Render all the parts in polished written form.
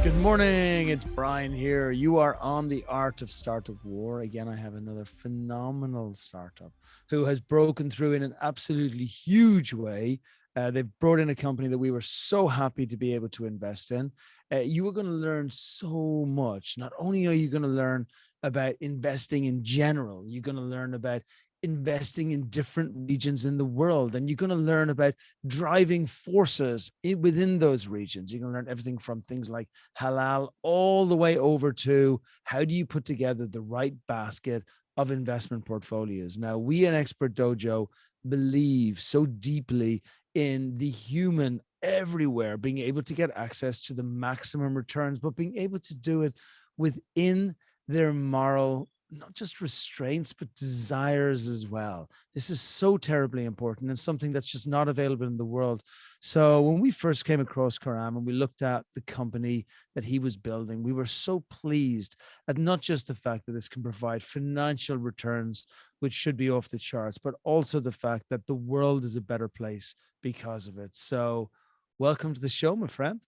Good morning. It's Brian here. You are on the Art of Startup War. Again, I have another phenomenal startup who has broken through in an absolutely huge way. They've brought in a company that we were so happy to be able to invest in. You are going to learn so much. Not only are you going to learn about investing in general, you're going to learn about investing in different regions in the world, and you're going to learn about driving forces within those regions. You're going to learn everything from things like halal all the way over to how do you put together the right basket of investment portfolios. Now, we in Expert Dojo believe so deeply in the human everywhere being able to get access to the maximum returns, but being able to do it within their moral, not just restraints, but desires as well. This is so terribly important and something that's just not available in the world. So when we first came across Karam and we looked at the company that he was building, we were so pleased at not just the fact that this can provide financial returns, which should be off the charts, but also the fact that the world is a better place because of it. So welcome to the show, my friend.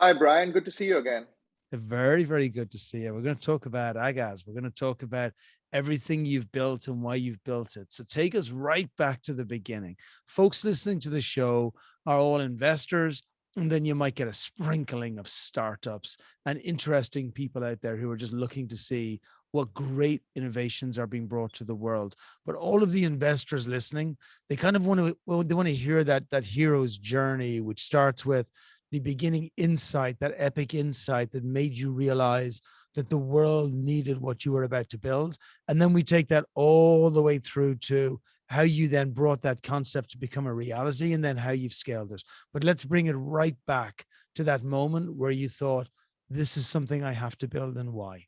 Hi, Brian. Good to see you again. Very, very good to see you. We're going to talk about Aghaz. We're going to talk about everything you've built and why you've built it. So take us right back to the beginning. Folks listening to the show are all investors, and then you might get a sprinkling of startups and interesting people out there who are just looking to see what great innovations are being brought to the world. But all of the investors listening, they kind of want to hear that hero's journey, which starts with the beginning insight, that epic insight that made you realize that the world needed what you were about to build. And then we take that all the way through to how you then brought that concept to become a reality and then how you've scaled it. But let's bring it right back to that moment where you thought, this is something I have to build, and why.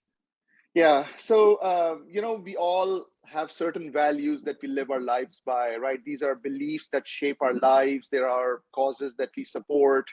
Yeah. So, we all have certain values that we live our lives by, right? These are beliefs that shape our lives. There are causes that we support.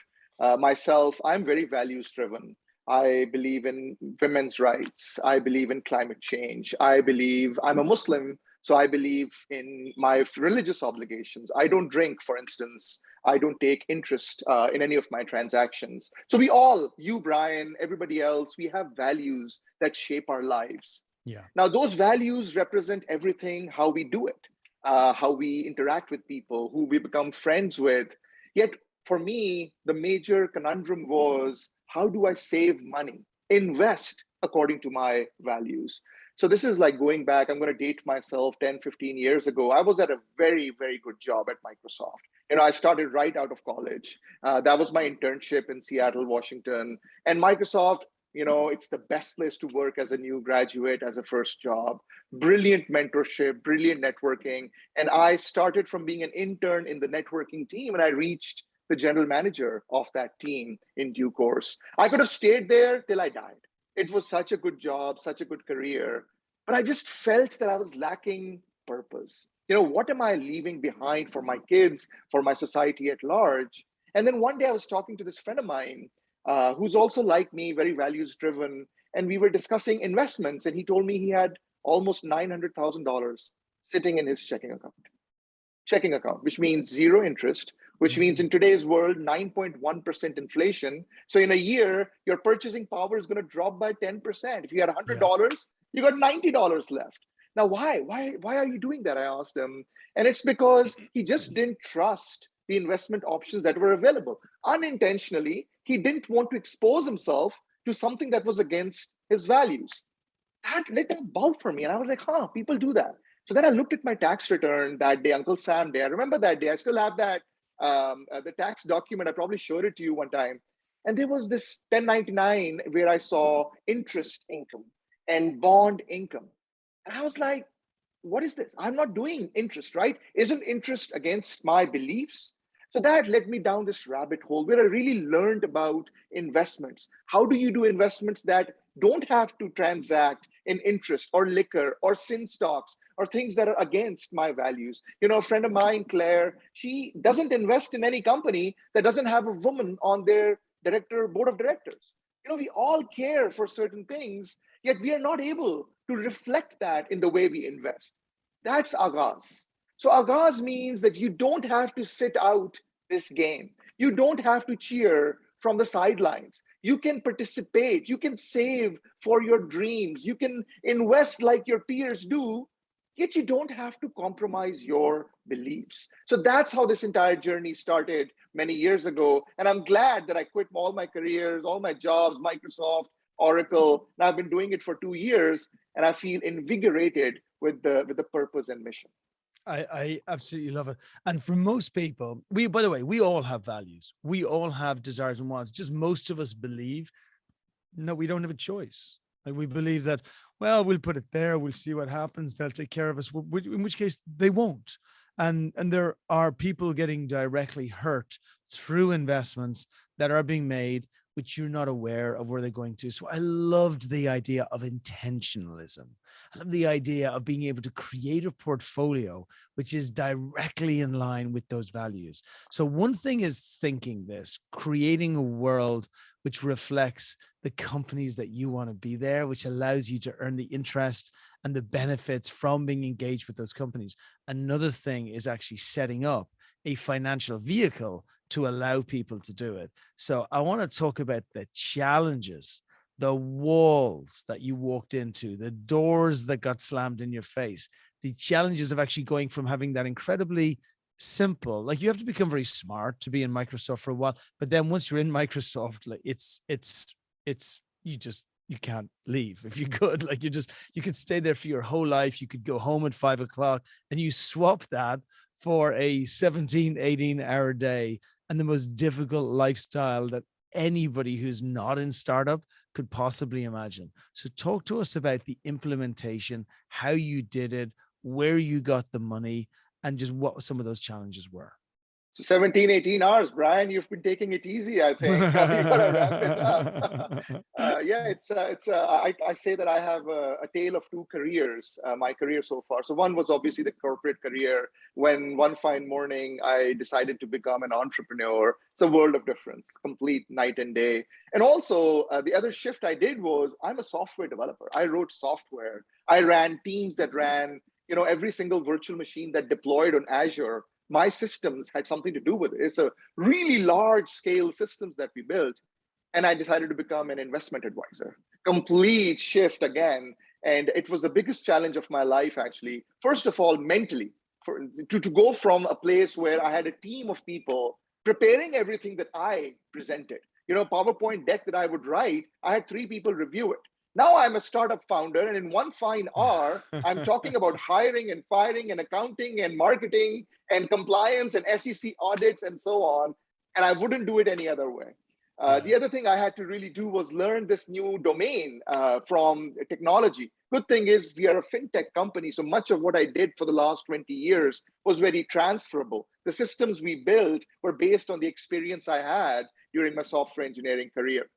Myself, I'm very values driven. I believe in women's rights. I believe in climate change. I'm a Muslim, so I believe in my religious obligations. I don't drink, for instance. I don't take interest in any of my transactions. So we all, you, Brian, everybody else, we have values that shape our lives. Yeah. Now, those values represent everything, how we do it, how we interact with people, who we become friends with. Yet, for me, the major conundrum was, how do I save money, invest according to my values? So this is like going back, I'm going to date myself 10, 15 years ago. I was at a very, very good job at Microsoft. I started right out of college. That was my internship in Seattle, Washington. And Microsoft, it's the best place to work as a new graduate, as a first job. Brilliant mentorship, brilliant networking. And I started from being an intern in the networking team, and I reached the general manager of that team in due course. I could have stayed there till I died. It was such a good job, such a good career, but I just felt that I was lacking purpose. What am I leaving behind for my kids, for my society at large? And then one day I was talking to this friend of mine who's also like me, very values driven. And we were discussing investments, and he told me he had almost $900,000 sitting in his checking account, which means zero interest, which means in today's world, 9.1% inflation. So in a year, your purchasing power is going to drop by 10%. If you had $100, you got $90 left. Now, why are you doing that? I asked him. And it's because he just didn't trust the investment options that were available. Unintentionally, he didn't want to expose himself to something that was against his values. That lit a bulb for me. And I was like, people do that. So then I looked at my tax return that day, Uncle Sam Day. I remember that day. I still have that, the tax document. I probably showed it to you one time. And there was this 1099 where I saw interest income and bond income. And I was like, what is this? I'm not doing interest, right? Isn't interest against my beliefs? So that led me down this rabbit hole where I really learned about investments. How do you do investments that don't have to transact in interest or liquor or sin stocks or things that are against my values? A friend of mine, Claire, she doesn't invest in any company that doesn't have a woman on their board of directors. We all care for certain things, yet we are not able to reflect that in the way we invest. That's Aghaz. So Aghaz means that you don't have to sit out this game. You don't have to cheer from the sidelines. You can participate. You can save for your dreams. You can invest like your peers do, yet you don't have to compromise your beliefs. So that's how this entire journey started many years ago. And I'm glad that I quit all my careers, all my jobs, Microsoft, Oracle. And I've been doing it for 2 years, and I feel invigorated with the purpose and mission. I absolutely love it. And for most people, by the way, we all have values. We all have desires and wants. Just most of us believe, no, we don't have a choice. Like we believe that, well, we'll put it there. We'll see what happens. They'll take care of us. In which case they won't. And there are people getting directly hurt through investments that are being made, which you're not aware of where they're going to. So I loved the idea of intentionalism. I love the idea of being able to create a portfolio which is directly in line with those values. So one thing is thinking this, creating a world which reflects the companies that you want to be there, which allows you to earn the interest and the benefits from being engaged with those companies. Another thing is actually setting up a financial vehicle to allow people to do it. So I want to talk about the challenges, the walls that you walked into, the doors that got slammed in your face, the challenges of actually going from having that incredibly simple, like you have to become very smart to be in Microsoft for a while, but then once you're in Microsoft, like it's you can't leave if you could. Like you could stay there for your whole life. You could go home at 5 o'clock, and you swap that for a 17, 18-hour day and the most difficult lifestyle that anybody who's not in startup could possibly imagine. So talk to us about the implementation, how you did it, where you got the money, and just what some of those challenges were. So 17, 18 hours, Brian, you've been taking it easy, I think. You got to wrap it up. Yeah, I say that I have a tale of two careers, my career so far. So one was obviously the corporate career. When one fine morning, I decided to become an entrepreneur. It's a world of difference, complete night and day. And also the other shift I did was I'm a software developer. I wrote software. I ran teams that ran, every single virtual machine that deployed on Azure. My systems had something to do with it. It's a really large scale systems that we built. And I decided to become an investment advisor. Complete shift again. And it was the biggest challenge of my life, actually. First of all, mentally, to go from a place where I had a team of people preparing everything that I presented. PowerPoint deck that I would write, I had 3 people review it. Now I'm a startup founder, and in one fine hour, I'm talking about hiring and firing and accounting and marketing and compliance and SEC audits and so on. And I wouldn't do it any other way. The other thing I had to really do was learn this new domain from technology. Good thing is we are a fintech company, so much of what I did for the last 20 years was very transferable. The systems we built were based on the experience I had during my software engineering career.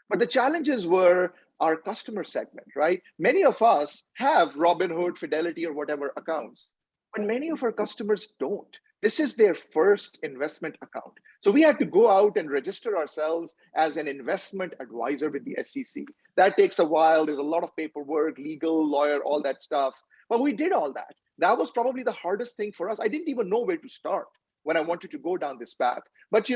But the challenges were our customer segment, right? Many of us have Robinhood, Fidelity, or whatever accounts, but many of our customers don't. This is their first investment account. So we had to go out and register ourselves as an investment advisor with the SEC. That takes a while. There's a lot of paperwork, legal, lawyer, all that stuff. But we did all that. That was probably the hardest thing for us. I didn't even know where to start when I wanted to go down this path. But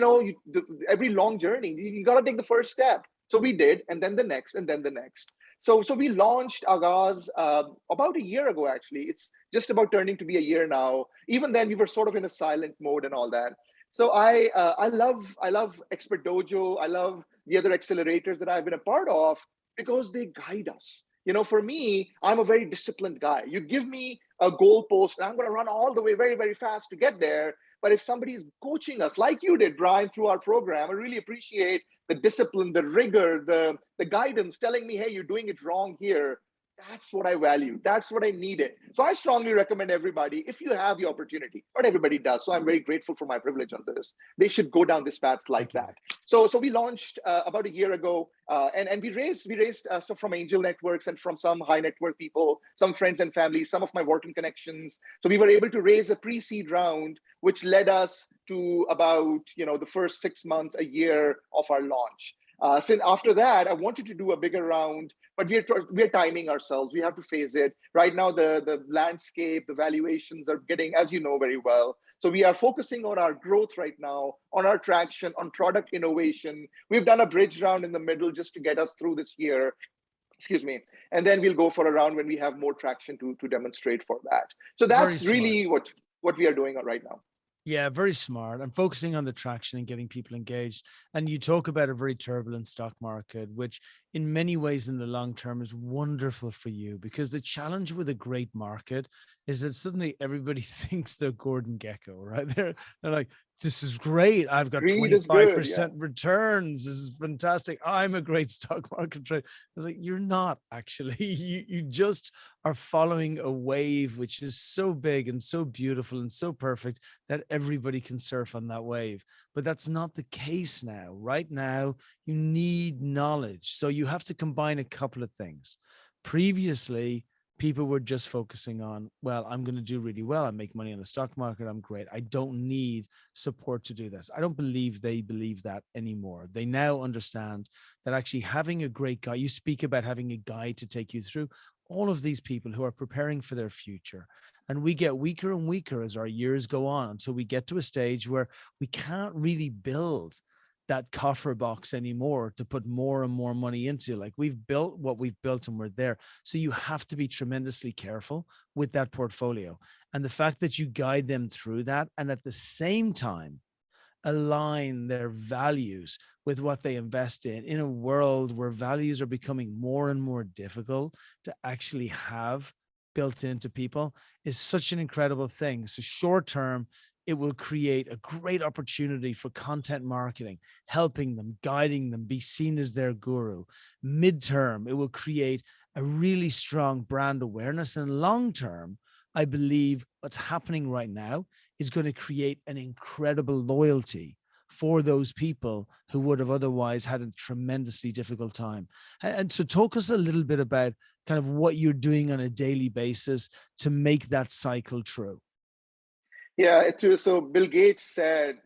every long journey, you got to take the first step. So we did, and then the next, and then the next. So we launched Aghaz about a year ago, actually. It's just about turning to be a year now. Even then, we were sort of in a silent mode and all that. So I love Expert Dojo. I love the other accelerators that I've been a part of because they guide us. For me, I'm a very disciplined guy. You give me a goalpost, and I'm going to run all the way very, very fast to get there. But if somebody is coaching us, like you did, Brian, through our program, I really appreciate the discipline, the rigor, the guidance, telling me, hey, you're doing it wrong here. That's what I value. That's what I needed. So I strongly recommend everybody, if you have the opportunity, not everybody does. So I'm very grateful for my privilege on this. They should go down this path like that. So we launched about a year ago, and we raised stuff from angel networks and from some high net worth people, some friends and family, some of my Wharton connections. So we were able to raise a pre-seed round, which led us to about the first 6 months, a year of our launch. Since after that, I wanted to do a bigger round, but we're timing ourselves. We have to phase it. Right now, the landscape, the valuations are getting, as you know very well. So we are focusing on our growth right now, on our traction, on product innovation. We've done a bridge round in the middle just to get us through this year. Excuse me. And then we'll go for a round when we have more traction to demonstrate for that. So Very that's smart. really what we are doing right now. Yeah, very smart. I'm focusing on the traction and getting people engaged. And you talk about a very turbulent stock market, which in many ways in the long term is wonderful for you, because the challenge with a great market is that suddenly everybody thinks they're Gordon Gecko, right? They're like, this is great. I've got Greed is good. Yeah. 25% returns. This is fantastic. I'm a great stock market trader. I was like, you're not actually. You just are following a wave which is so big and so beautiful and so perfect that everybody can surf on that wave. But that's not the case now. Right now, you need knowledge. So you have to combine a couple of things. Previously, people were just focusing on, well, I'm going to do really well. I make money on the stock market. I'm great. I don't need support to do this. I don't believe they believe that anymore. They now understand that actually having a great guy, you speak about having a guide to take you through all of these people who are preparing for their future. And we get weaker and weaker as our years go on until we get to a stage where we can't really build that coffer box anymore to put more and more money into. Like, we've built what we've built and we're there. So you have to be tremendously careful with that portfolio. And the fact that you guide them through that, and at the same time align their values with what they invest in a world where values are becoming more and more difficult to actually have built into people, is such an incredible thing. So short term, it will create a great opportunity for content marketing, helping them, guiding them, be seen as their guru. Midterm, it will create a really strong brand awareness. And long term, I believe what's happening right now is going to create an incredible loyalty for those people who would have otherwise had a tremendously difficult time. And so talk us a little bit about kind of what you're doing on a daily basis to make that cycle true. Yeah, it's true. So Bill Gates said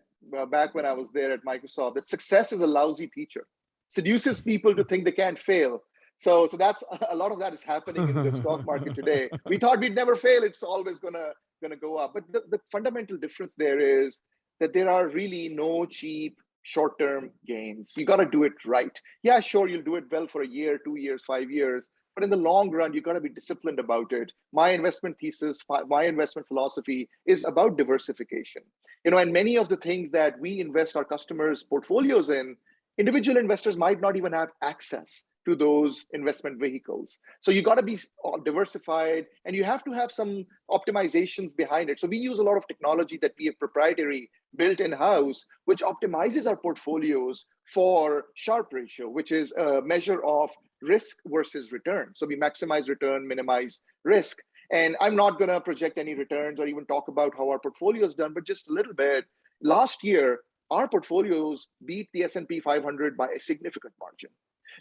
back when I was there at Microsoft that success is a lousy teacher, seduces people to think they can't fail. So that's a lot of that is happening in the stock market today. We thought we'd never fail; it's always gonna go up. But the fundamental difference there is that there are really no cheap short-term gains. You got to do it right. Yeah, sure, you'll do it well for a year, 2 years, 5 years, but in the long run, you got to be disciplined about it. My investment thesis, my investment philosophy is about diversification. And many of the things that we invest our customers' portfolios in, individual investors might not even have access to those investment vehicles. So you got to be diversified, and you have to have some optimizations behind it. So we use a lot of technology that we have proprietary built in-house, which optimizes our portfolios for Sharpe ratio, which is a measure of risk versus return. So we maximize return, minimize risk. And I'm not going to project any returns or even talk about how our portfolio is done, but just a little bit. Last year, our portfolios beat the S&P 500 by a significant margin.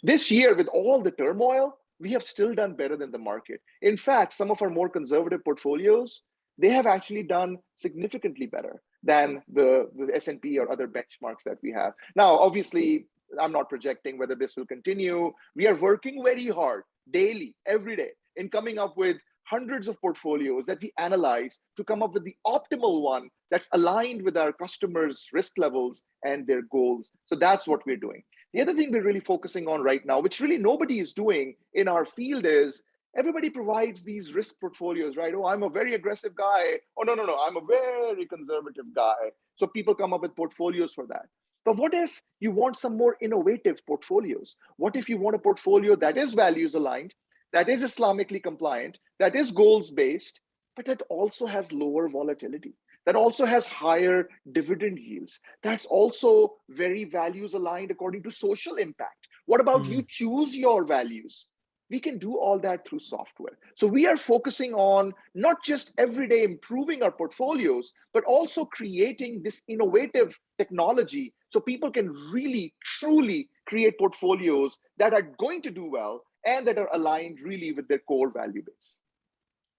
This year, with all the turmoil, we have still done better than the market. In fact, some of our more conservative portfolios, they have actually done significantly better than the S&P or other benchmarks that we have. Now, obviously, I'm not projecting whether this will continue. We are working very hard daily, every day, in coming up with hundreds of portfolios that we analyze to come up with the optimal one that's aligned with our customers' risk levels and their goals. So that's what we're doing. The other thing we're really focusing on right now, which really nobody is doing in our field, is everybody provides these risk portfolios, right? Oh, I'm a very aggressive guy. Oh, no, I'm a very conservative guy. So people come up with portfolios for that. But what if you want some more innovative portfolios? What if you want a portfolio that is values aligned, that is Islamically compliant, that is goals based, but that also has lower volatility, that also has higher dividend yields, that's also very values aligned according to social impact? What about you choose your values? We can do all that through software. So we are focusing on not just every day improving our portfolios, but also creating this innovative technology so people can really, truly create portfolios that are going to do well and that are aligned really with their core value base.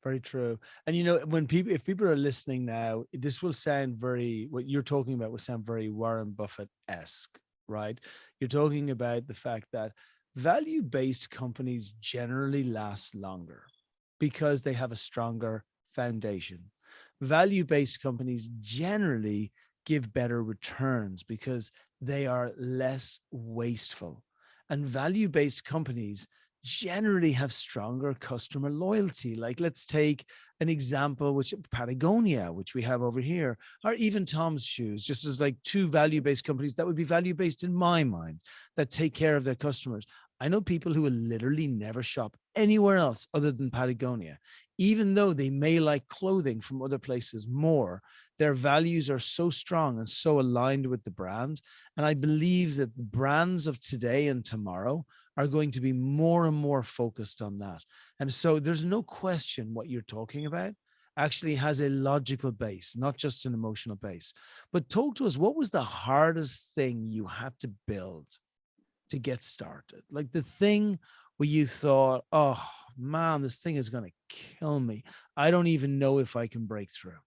Very true. And if people are listening now, this will sound what you're talking about will sound very Warren Buffett-esque, right? You're talking about the fact that value-based companies generally last longer because they have a stronger foundation. value-based companies generally give better returns because they are less wasteful. And value-based companies generally have stronger customer loyalty. Like, let's take an example, which Patagonia, which we have over here, or even Tom's Shoes, just as like two value-based companies that would be value-based in my mind, that take care of their customers. I know people who will literally never shop anywhere else other than Patagonia, even though they may like clothing from other places more. Their values are so strong and so aligned with the brand. And I believe that the brands of today and tomorrow are going to be more and more focused on that. And so there's no question what you're talking about actually has a logical base, not just an emotional base. But talk to us, what was the hardest thing you had to build to get started? Like the thing where you thought, oh man, this thing is going to kill me. I don't even know if I can break through.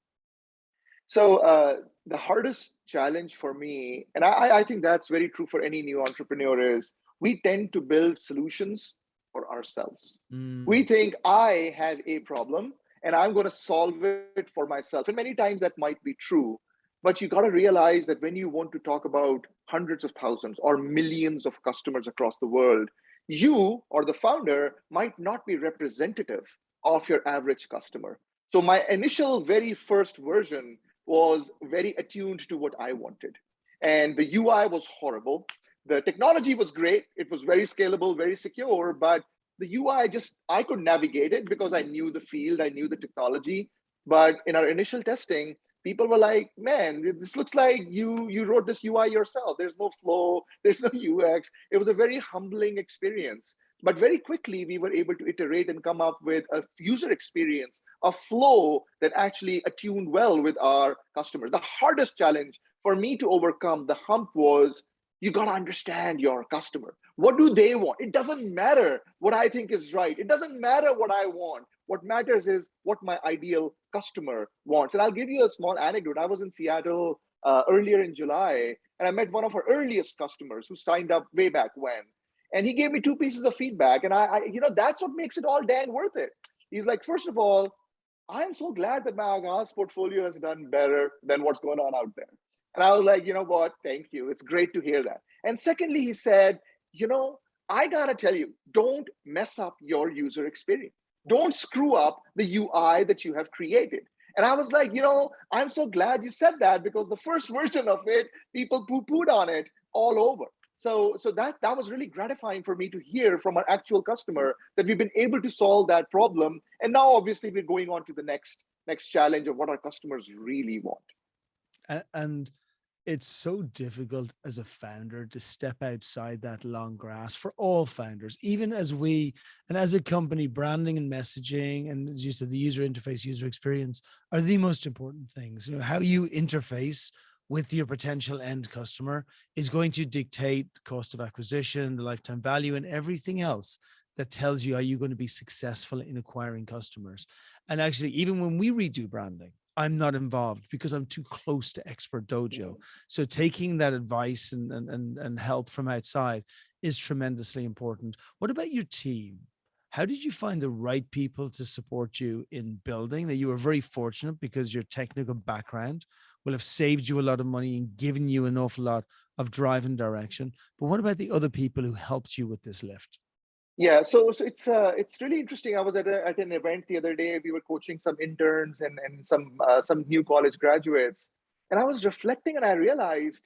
So the hardest challenge for me, and I think that's very true for any new entrepreneur, is we tend to build solutions for ourselves. We Mm, think I have a problem and I'm going to solve it for myself. And many times that might be true, but you got to realize that when you want to talk about hundreds of thousands or millions of customers across the world, you or the founder might not be representative of your average customer. So my initial very first version was very attuned to what I wanted. And the UI was horrible. The technology was great. It was very scalable, very secure, but the UI just, I could navigate it because I knew the field, I knew the technology. But in our initial testing, people were like, man, this looks like you wrote this UI yourself. There's no flow, there's no UX. It was a very humbling experience. But very quickly, we were able to iterate and come up with a user experience, a flow that actually attuned well with our customers. The hardest challenge for me to overcome, the hump, was you got to understand your customer. What do they want? It doesn't matter what I think is right. It doesn't matter what I want. What matters is what my ideal customer wants. And I'll give you a small anecdote. I was in Seattle earlier in July, and I met one of our earliest customers who signed up way back when. And he gave me two pieces of feedback. And that's what makes it all dang worth it. He's like, first of all, I'm so glad that my Aghaz portfolio has done better than what's going on out there. And I was like, you know what? Thank you. It's great to hear that. And secondly, he said, you know, I got to tell you, don't mess up your user experience. Don't screw up the UI that you have created. And I was like, I'm so glad you said that, because the first version of it, people poo-pooed on it all over. So that was really gratifying for me to hear from our actual customer that we've been able to solve that problem. And now obviously we're going on to the next challenge of what our customers really want. and it's so difficult as a founder to step outside that long grass for all founders, even as we, and as a company, branding and messaging, and as you said, the user interface, user experience are the most important things. How you interface with your potential end customer is going to dictate the cost of acquisition, the lifetime value, and everything else that tells you, are you going to be successful in acquiring customers? And actually, even when we redo branding, I'm not involved because I'm too close to Expert Dojo. So taking that advice and help from outside is tremendously important. What about your team? How did you find the right people to support you in building? That you were very fortunate because your technical background will have saved you a lot of money and given you an awful lot of drive and direction. But what about the other people who helped you with this lift? Yeah, so it's really interesting. I was at an event the other day. We were coaching some interns and some new college graduates, and I was reflecting and I realized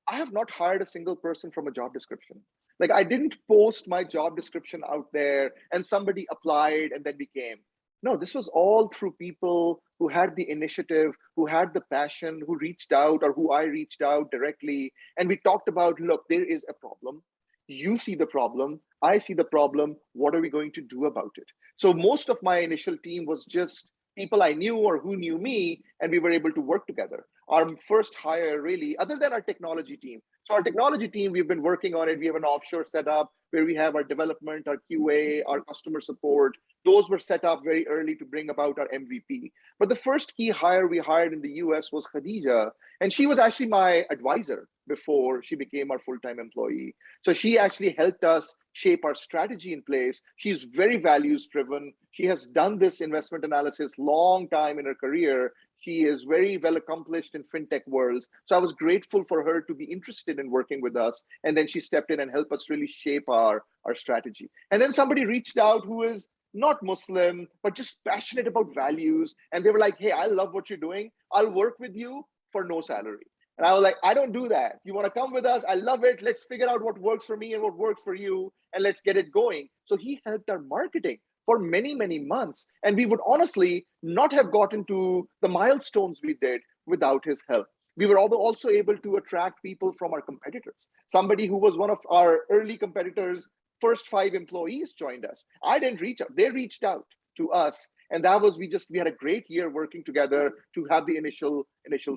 I have not hired a single person from a job description. Like, I didn't post my job description out there and somebody applied and then became. No, this was all through people who had the initiative, who had the passion, who reached out, or who I reached out directly, and we talked about, look, there is a problem. You see the problem, I see the problem. What are we going to do about it? So most of my initial team was just people I knew or who knew me, and we were able to work together. Our first hire, really, other than our technology team. So our technology team, we've been working on it. We have an offshore setup where we have our development, our QA, our customer support. Those were set up very early to bring about our MVP. But the first key hire we hired in the US was Khadija, and she was actually my advisor before she became our full-time employee. So she actually helped us shape our strategy in place. She's very values driven. She has done this investment analysis long time in her career. She is very well accomplished in fintech worlds. So I was grateful for her to be interested in working with us. And then she stepped in and helped us really shape our strategy. And then somebody reached out who is not Muslim, but just passionate about values. And they were like, hey, I love what you're doing. I'll work with you for no salary. And I was like, I don't do that. You want to come with us? I love it. Let's figure out what works for me and what works for you, and let's get it going. So he helped our marketing for many, many months. And we would honestly not have gotten to the milestones we did without his help. We were also able to attract people from our competitors. Somebody who was one of our early competitors, first 5 employees joined us. I didn't reach out. They reached out to us. And that was, we had a great year working together to have the initial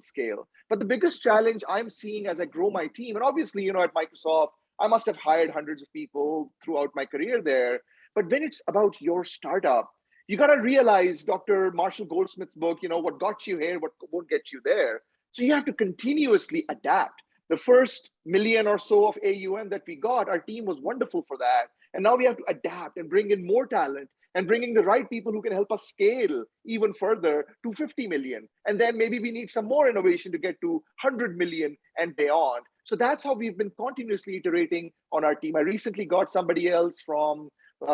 scale. But the biggest challenge I'm seeing as I grow my team, and obviously, at Microsoft, I must have hired hundreds of people throughout my career there. But when it's about your startup, you got to realize Dr. Marshall Goldsmith's book, what got you here, what won't get you there. So you have to continuously adapt. The first million or so of AUM that we got, our team was wonderful for that. And now we have to adapt and bring in more talent and bringing the right people who can help us scale even further to 50 million. And then maybe we need some more innovation to get to 100 million and beyond. So that's how we've been continuously iterating on our team. I recently got somebody else from,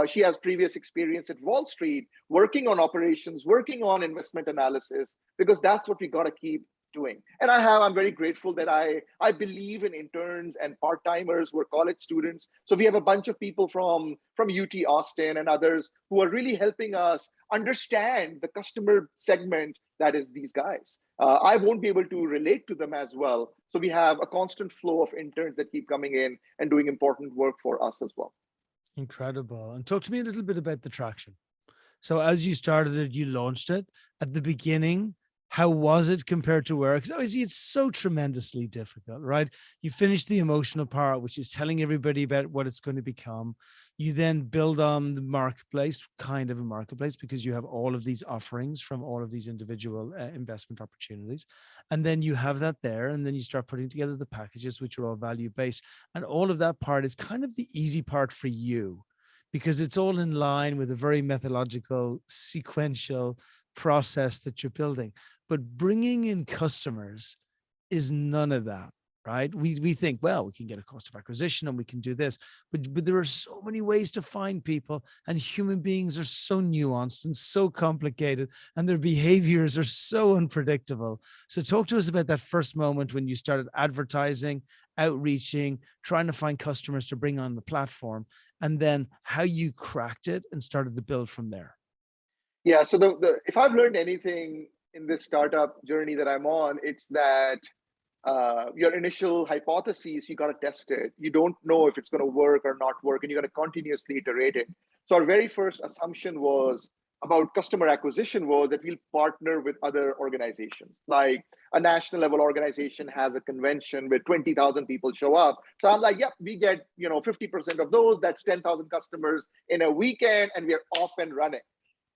she has previous experience at Wall Street, working on operations, working on investment analysis, because that's what we got to keep doing. And I'm very grateful that I believe in interns and part-timers who are college students. So we have a bunch of people from UT Austin and others who are really helping us understand the customer segment that is these guys. I won't be able to relate to them as well. So we have a constant flow of interns that keep coming in and doing important work for us as well. Incredible. And talk to me a little bit about the traction. So as you started it, you launched it at the beginning. How was it compared to where? Because obviously it's so tremendously difficult, right? You finish the emotional part, which is telling everybody about what it's going to become. You then build on the marketplace, kind of a marketplace, because you have all of these offerings from all of these individual investment opportunities. And then you have that there, and then you start putting together the packages, which are all value-based. And all of that part is kind of the easy part for you, because it's all in line with a very methodological, sequential process that you're building. But bringing in customers is none of that, right? We think, well, we can get a cost of acquisition and we can do this, but there are so many ways to find people, and human beings are so nuanced and so complicated, and their behaviors are so unpredictable. So talk to us about that first moment when you started advertising, outreaching, trying to find customers to bring on the platform, and then how you cracked it and started to build from there. Yeah, so if I've learned anything in this startup journey that I'm on, it's that your initial hypotheses, you got to test it. You don't know if it's going to work or not work, and you got to continuously iterate it. So our very first assumption was about customer acquisition was that we'll partner with other organizations. Like a national level organization has a convention where 20,000 people show up. So I'm like, yep, we get 50% of those. That's 10,000 customers in a weekend, and we are off and running.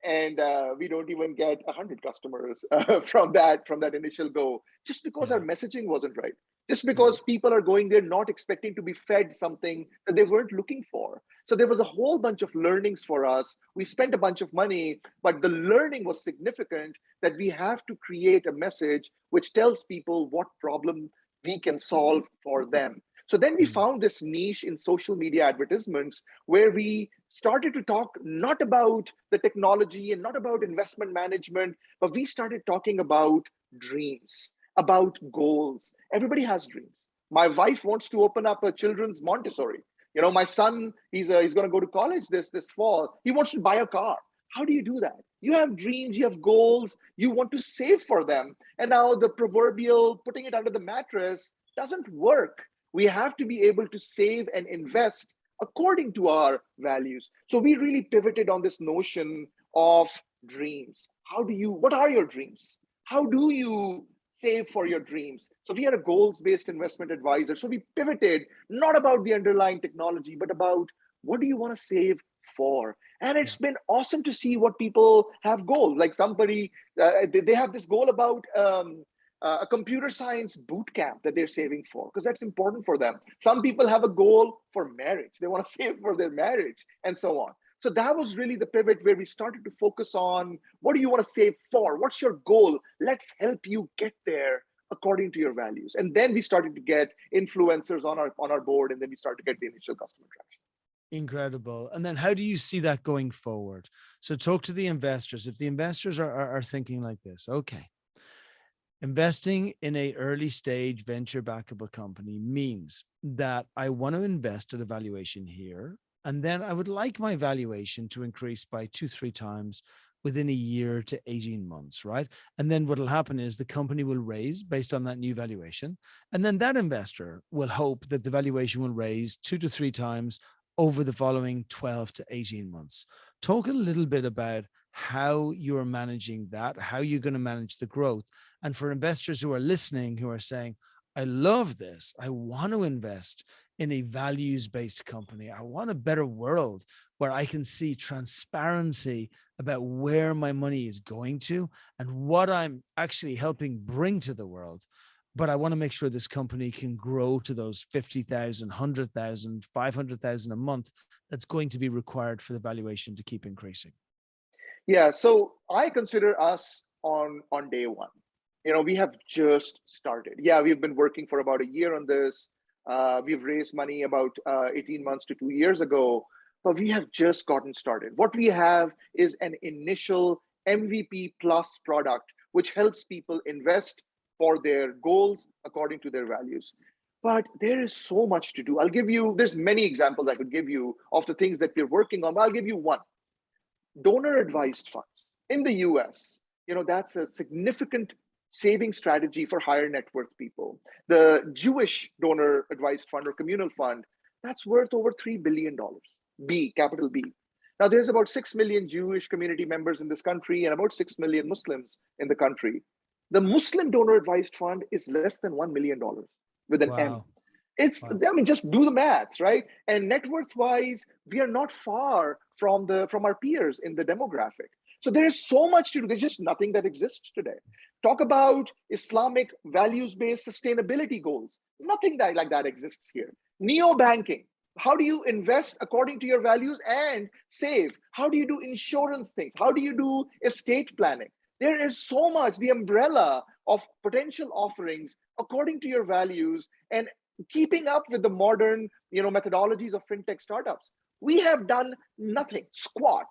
And we don't even get 100 customers from that initial go, just because our messaging wasn't right. Just because people are going there not expecting to be fed something that they weren't looking for. So there was a whole bunch of learnings for us. We spent a bunch of money, but the learning was significant that we have to create a message which tells people what problem we can solve for them. So then we found this niche in social media advertisements where we started to talk not about the technology and not about investment management, but we started talking about dreams, about goals. Everybody has dreams. My wife wants to open up a children's Montessori. My son, he's going to go to college this fall. He wants to buy a car. How do you do that? You have dreams, you have goals, you want to save for them. And now the proverbial putting it under the mattress doesn't work. We have to be able to save and invest according to our values. So we really pivoted on this notion of dreams. What are your dreams? How do you save for your dreams? So we are a goals-based investment advisor. So we pivoted not about the underlying technology, but about what do you want to save for? And it's been awesome to see what people have goals. Like somebody, they have this goal about a computer science boot camp that they're saving for, because that's important for them. Some people have a goal for marriage. They want to save for their marriage and so on. So that was really the pivot where we started to focus on what do you want to save for? What's your goal? Let's help you get there according to your values. And then we started to get influencers on our board, and then we started to get the initial customer traction. Incredible. And then how do you see that going forward? So talk to the investors. If the investors are thinking like this, okay, investing in a early stage venture backable company means that I want to invest at a valuation here, and then I would like my valuation to increase by 2, 3 times within a year to 18 months, right? And then what will happen is the company will raise based on that new valuation. And then that investor will hope that the valuation will raise 2 to 3 times over the following 12 to 18 months. Talk a little bit about how you're managing that, how you're going to manage the growth. And for investors who are listening, who are saying, I love this, I want to invest in a values based company, I want a better world where I can see transparency about where my money is going to and what I'm actually helping bring to the world. But I want to make sure this company can grow to those 50,000, 100,000, 500,000 a month that's going to be required for the valuation to keep increasing. Yeah, so I consider us on day one. We have just started. Yeah, we've been working for about a year on this. We've raised money about 18 months to 2 years ago, but we have just gotten started. What we have is an initial MVP plus product, which helps people invest for their goals according to their values. But there is so much to do. There's many examples I could give you of the things that we're working on, but I'll give you one. Donor advised funds in the US, that's a significant saving strategy for higher net worth people. The Jewish donor advised fund or communal fund, that's worth over $3 billion. B, capital B. Now, there's about 6 million Jewish community members in this country and about 6 million Muslims in the country. The Muslim donor advised fund is less than $1 million with an M. Wow. Wow. I mean, just do the math, right? And net worth wise, we are not far from our peers in the demographic. So there is so much to do. There's just nothing that exists today. Talk about Islamic values-based sustainability goals. Nothing like that exists here. Neo banking. How do you invest according to your values and save? How do you do insurance things? How do you do estate planning? There is so much, the umbrella of potential offerings according to your values and keeping up with the modern methodologies of fintech startups. We have done nothing, squat,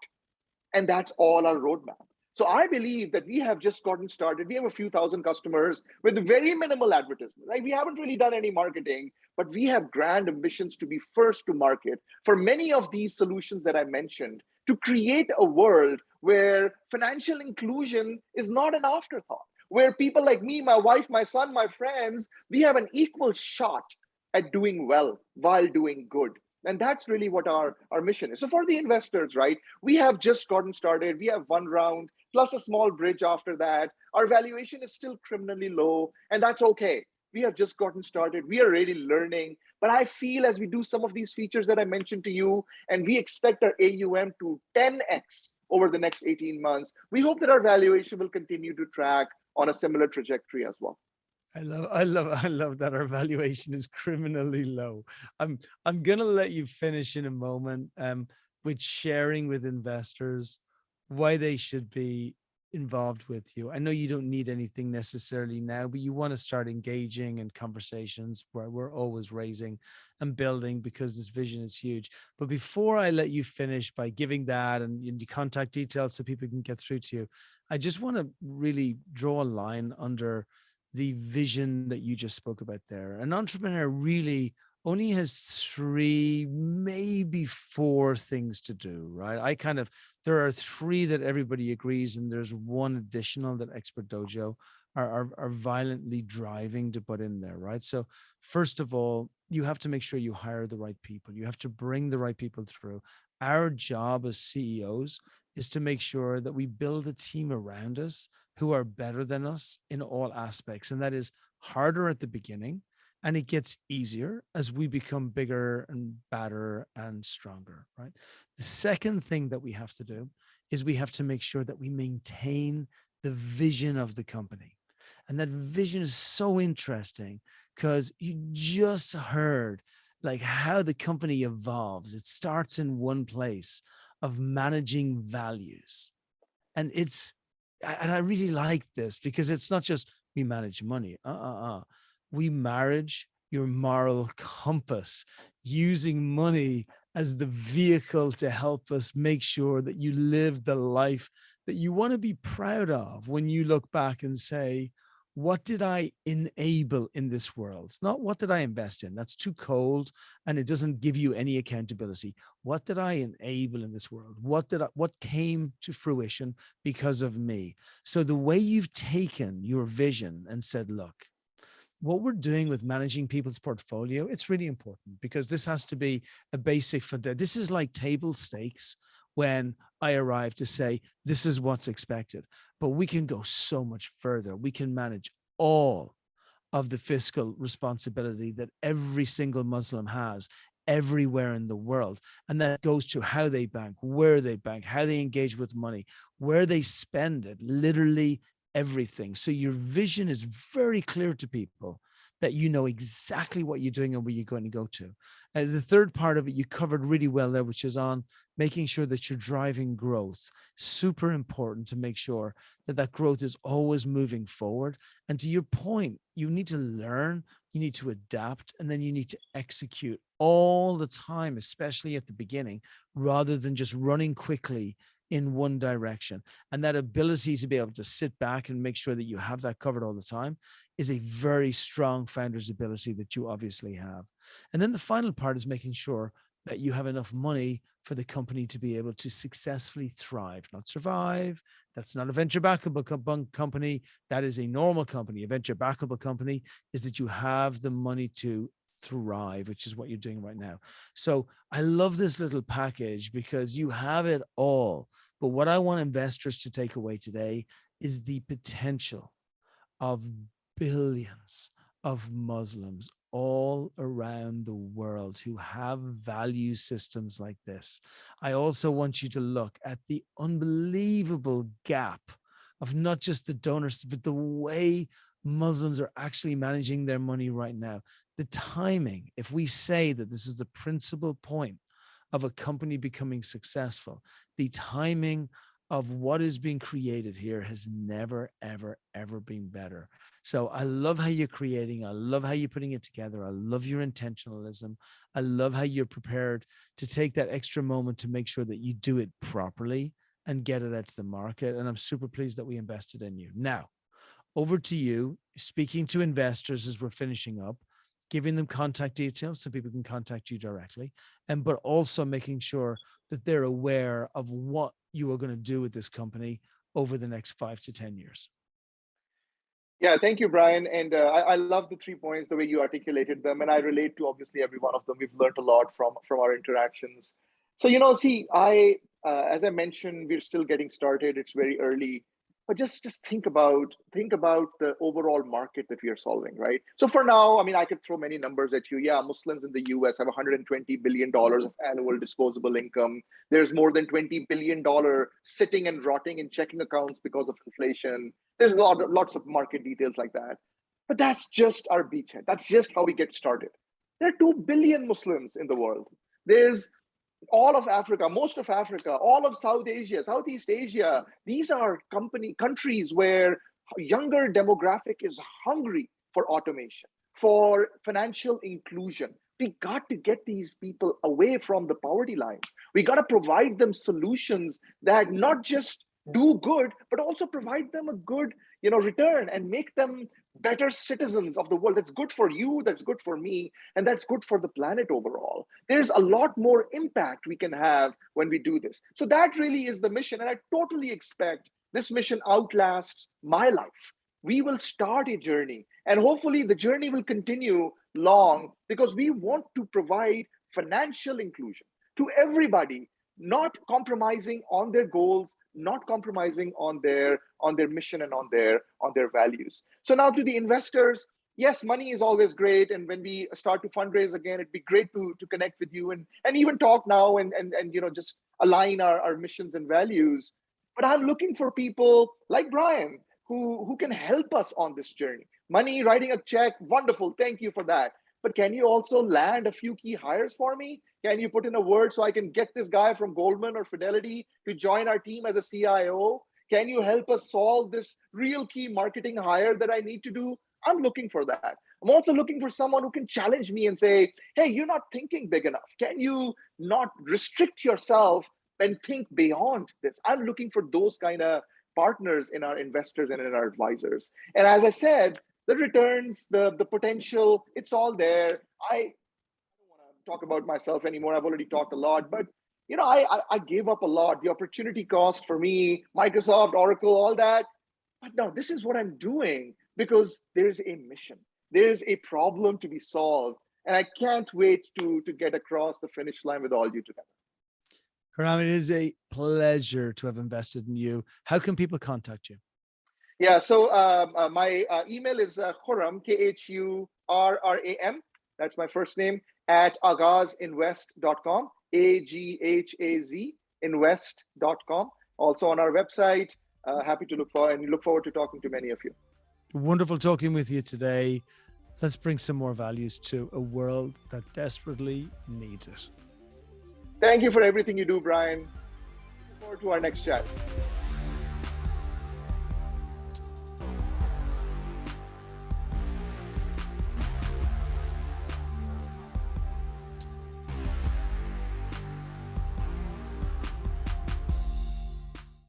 and that's all our roadmap. So I believe that we have just gotten started. We have a few thousand customers with very minimal advertisement, right? We haven't really done any marketing, but we have grand ambitions to be first to market for many of these solutions that I mentioned, to create a world where financial inclusion is not an afterthought, where people like me, my wife, my son, my friends, we have an equal shot at doing well while doing good. And that's really what our mission is. So for the investors, right, we have just gotten started. We have one round plus a small bridge after that. Our valuation is still criminally low, and that's okay. We have just gotten started. We are really learning. But I feel as we do some of these features that I mentioned to you, and we expect our AUM to 10x over the next 18 months, we hope that our valuation will continue to track on a similar trajectory as well. I love that our valuation is criminally low. I'm gonna let you finish in a moment with sharing with investors why they should be involved with you. I know you don't need anything necessarily now, but you want to start engaging in conversations where we're always raising and building because this vision is huge. But before I let you finish by giving that and your contact details so people can get through to you, I just want to really draw a line under the vision that you just spoke about there. An entrepreneur really only has 3, maybe 4 things to do, right? There are 3 that everybody agrees, and there's 1 additional that Expert Dojo are violently driving to put in there, right? So first of all, you have to make sure you hire the right people. You have to bring the right people through. Our job as CEOs is to make sure that we build a team around us who are better than us in all aspects. And that is harder at the beginning, and it gets easier as we become bigger and better and stronger, right? The second thing that we have to do is we have to make sure that we maintain the vision of the company. And that vision is so interesting because you just heard like how the company evolves. It starts in one place of managing values. And I really like this because it's not just we manage money. We manage your moral compass, using money as the vehicle to help us make sure that you live the life that you want to be proud of when you look back and say, what did I enable in this world? Not what did I invest in? That's too cold and it doesn't give you any accountability. What did I enable in this world? What came to fruition because of me? So the way you've taken your vision and said, look, what we're doing with managing people's portfolio, it's really important because this has to be a basic for this is like table stakes when I arrive to say, this is what's expected. But we can go so much further. We can manage all of the fiscal responsibility that every single Muslim has everywhere in the world. And that goes to how they bank, where they bank, how they engage with money, where they spend it, literally everything. So your vision is very clear to people that you know exactly what you're doing and where you're going to go to. And the third part of it, you covered really well there, which is on making sure that you're driving growth. Super important to make sure that that growth is always moving forward. And to your point, you need to learn, you need to adapt, and then you need to execute all the time, especially at the beginning, rather than just running quickly in one direction. And that ability to be able to sit back and make sure that you have that covered all the time is a very strong founder's ability that you obviously have. And then the final part is making sure that you have enough money for the company to be able to successfully thrive, not survive. That's not a venture backable company. That is a normal company. A venture backable company is that you have the money to thrive, which is what you're doing right now. So I love this little package because you have it all. But what I want investors to take away today is the potential of billions of Muslims all around the world who have value systems like this. I also want you to look at the unbelievable gap of not just the donors, but the way Muslims are actually managing their money right now. The timing, if we say that this is the principal point of a company becoming successful, the timing of what is being created here has never, ever, ever been better. So I love how you're creating. I love how you're putting it together. I love your intentionalism. I love how you're prepared to take that extra moment to make sure that you do it properly and get it out to the market. And I'm super pleased that we invested in you. Now, over to you, speaking to investors as we're finishing up, giving them contact details so people can contact you directly, and but also making sure that they're aware of what you are going to do with this company over the next 5 to 10 years. Yeah, thank you, Brian. And I love the 3 points, the way you articulated them, and I relate to obviously every one of them. We've learned a lot from our interactions. So see, as I mentioned, we're still getting started. It's very early, but just think about the overall market that we are solving, right? So for now, I mean, I could throw many numbers at you. Yeah, Muslims in the U.S. have $120 billion of annual disposable income. There's more than $20 billion sitting and rotting in checking accounts because of inflation. There's lots of market details like that. But that's just our beachhead. That's just how we get started. There are 2 billion Muslims in the world. There's all of Africa, most of Africa, all of South Asia, Southeast Asia. These are countries where younger demographic is hungry for automation, for financial inclusion. We got to get these people away from the poverty lines. We got to provide them solutions that not just do good, but also provide them a good, return and make them better citizens of the world. That's good for you, that's good for me, and that's good for the planet overall. There's a lot more impact we can have when we do this. So that really is the mission. And I totally expect this mission outlasts my life. We will start a journey, and hopefully the journey will continue long because we want to provide financial inclusion to everybody, not compromising on their goals, not compromising on their mission and on their values. So now to the investors, yes, money is always great, and when we start to fundraise again, it'd be great to connect with you and even talk now and just align our missions and values. But I'm looking for people like Brian who can help us on this journey. Money, writing a check, wonderful, thank you for that. but can you also land a few key hires for me? Can you put in a word so I can get this guy from Goldman or Fidelity to join our team as a CIO? Can you help us solve this real key marketing hire that I need to do? I'm looking for that. I'm also looking for someone who can challenge me and say, hey, you're not thinking big enough. Can you not restrict yourself and think beyond this? I'm looking for those kind of partners in our investors and in our advisors. And as I said, the returns, the potential, it's all there. I don't want to talk about myself anymore. I've already talked a lot, but I gave up a lot. The opportunity cost for me, Microsoft, Oracle, all that. But no, this is what I'm doing because there's a mission. There's a problem to be solved. And I can't wait to get across the finish line with all you together. Khurram, it is a pleasure to have invested in you. How can people contact you? Yeah, so my email is Khurram, Khurram. That's my first name, at aghazinvest.com, Aghaz invest.com. Also on our website. Happy to look forward to talking to many of you. Wonderful talking with you today. Let's bring some more values to a world that desperately needs it. Thank you for everything you do, Brian. Looking forward to our next chat.